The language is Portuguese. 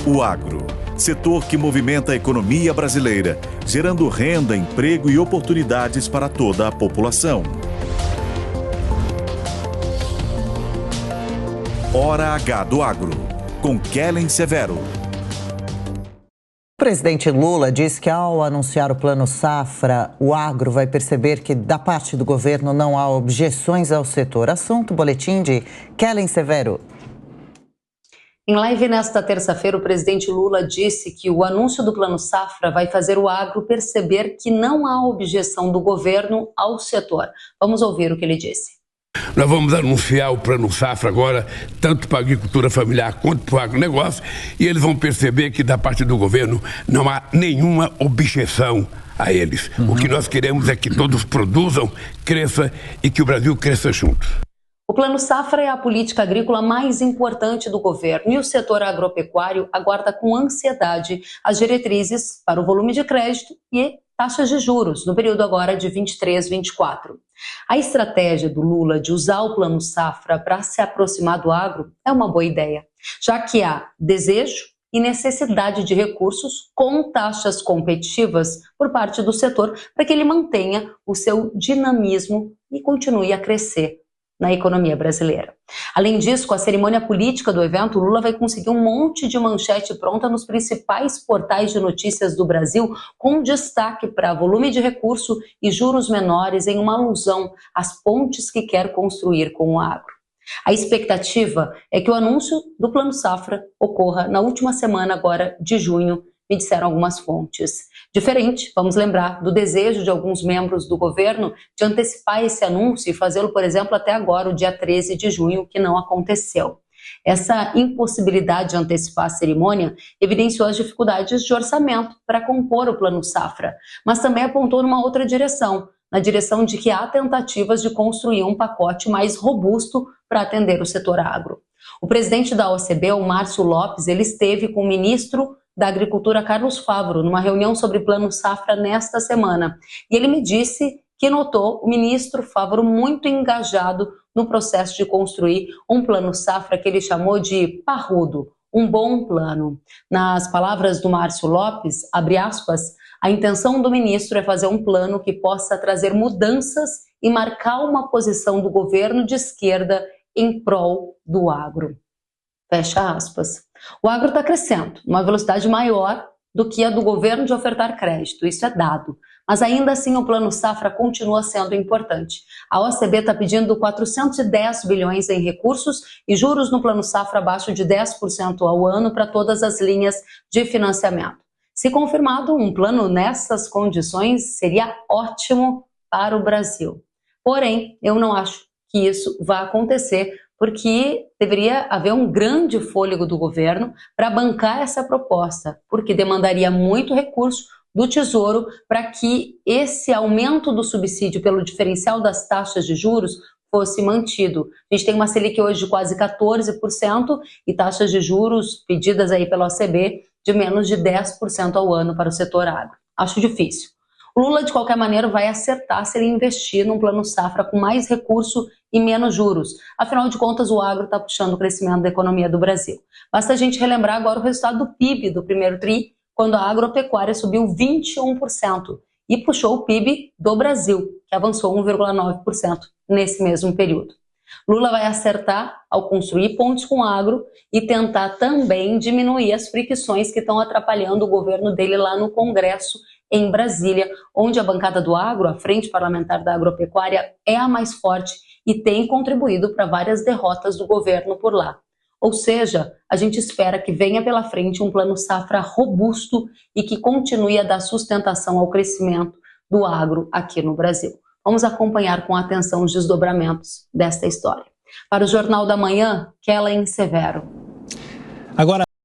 O agro, setor que movimenta a economia brasileira, gerando renda, emprego e oportunidades para toda a população. Hora H do Agro, com Kellen Severo. O presidente Lula disse que ao anunciar o Plano Safra, o agro vai perceber que da parte do governo não há objeções ao setor. Assunto, boletim de Kellen Severo. Em live nesta terça-feira, o presidente Lula disse que o anúncio do Plano Safra vai fazer o agro perceber que não há objeção do governo ao setor. Vamos ouvir o que ele disse. Nós vamos anunciar o Plano Safra agora, tanto para a agricultura familiar quanto para o agronegócio, e eles vão perceber que da parte do governo não há nenhuma objeção a eles. O que nós queremos é que todos produzam, cresçam e que o Brasil cresça junto. O Plano Safra é a política agrícola mais importante do governo e o setor agropecuário aguarda com ansiedade as diretrizes para o volume de crédito e taxas de juros no período agora de 23-24. A estratégia do Lula de usar o Plano Safra para se aproximar do agro é uma boa ideia, já que há desejo e necessidade de recursos com taxas competitivas por parte do setor para que ele mantenha o seu dinamismo e continue a crescer na economia brasileira. Além disso, com a cerimônia política do evento, Lula vai conseguir um monte de manchete pronta nos principais portais de notícias do Brasil, com destaque para volume de recurso e juros menores em uma alusão às pontes que quer construir com o agro. A expectativa é que o anúncio do Plano Safra ocorra na última semana agora de junho, me disseram algumas fontes. Diferente, vamos lembrar, do desejo de alguns membros do governo de antecipar esse anúncio e fazê-lo, por exemplo, até agora, o dia 13 de junho, que não aconteceu. Essa impossibilidade de antecipar a cerimônia evidenciou as dificuldades de orçamento para compor o Plano Safra, mas também apontou numa outra direção, na direção de que há tentativas de construir um pacote mais robusto para atender o setor agro. O presidente da OCB, o Márcio Lopes, ele esteve com o ministro da Agricultura, Carlos Favaro, numa reunião sobre Plano Safra nesta semana. E ele me disse que notou o ministro Favaro muito engajado no processo de construir um Plano Safra que ele chamou de parrudo, um bom plano. Nas palavras do Márcio Lopes, abre aspas, a intenção do ministro é fazer um plano que possa trazer mudanças e marcar uma posição do governo de esquerda em prol do agro. Fecha aspas. O agro está crescendo, uma velocidade maior do que a do governo de ofertar crédito, isso é dado. Mas ainda assim o Plano Safra continua sendo importante. A OCB está pedindo 410 bilhões em recursos e juros no Plano Safra abaixo de 10% ao ano para todas as linhas de financiamento. Se confirmado, um plano nessas condições seria ótimo para o Brasil. Porém, eu não acho que isso vá acontecer, porque deveria haver um grande fôlego do governo para bancar essa proposta, porque demandaria muito recurso do Tesouro para que esse aumento do subsídio pelo diferencial das taxas de juros fosse mantido. A gente tem uma Selic hoje de quase 14% e taxas de juros pedidas aí pela OCB de menos de 10% ao ano para o setor agro. Acho difícil. O Lula, de qualquer maneira, vai acertar se ele investir num Plano Safra com mais recurso e menos juros. Afinal de contas, o agro está puxando o crescimento da economia do Brasil. Basta a gente relembrar agora o resultado do PIB do primeiro TRI, quando a agropecuária subiu 21% e puxou o PIB do Brasil, que avançou 1,9% nesse mesmo período. Lula vai acertar ao construir pontes com o agro e tentar também diminuir as fricções que estão atrapalhando o governo dele lá no Congresso, em Brasília, onde a bancada do agro, a Frente Parlamentar da Agropecuária, é a mais forte e tem contribuído para várias derrotas do governo por lá. Ou seja, a gente espera que venha pela frente um Plano Safra robusto e que continue a dar sustentação ao crescimento do agro aqui no Brasil. Vamos acompanhar com atenção os desdobramentos desta história. Para o Jornal da Manhã, Kellen Severo. Agora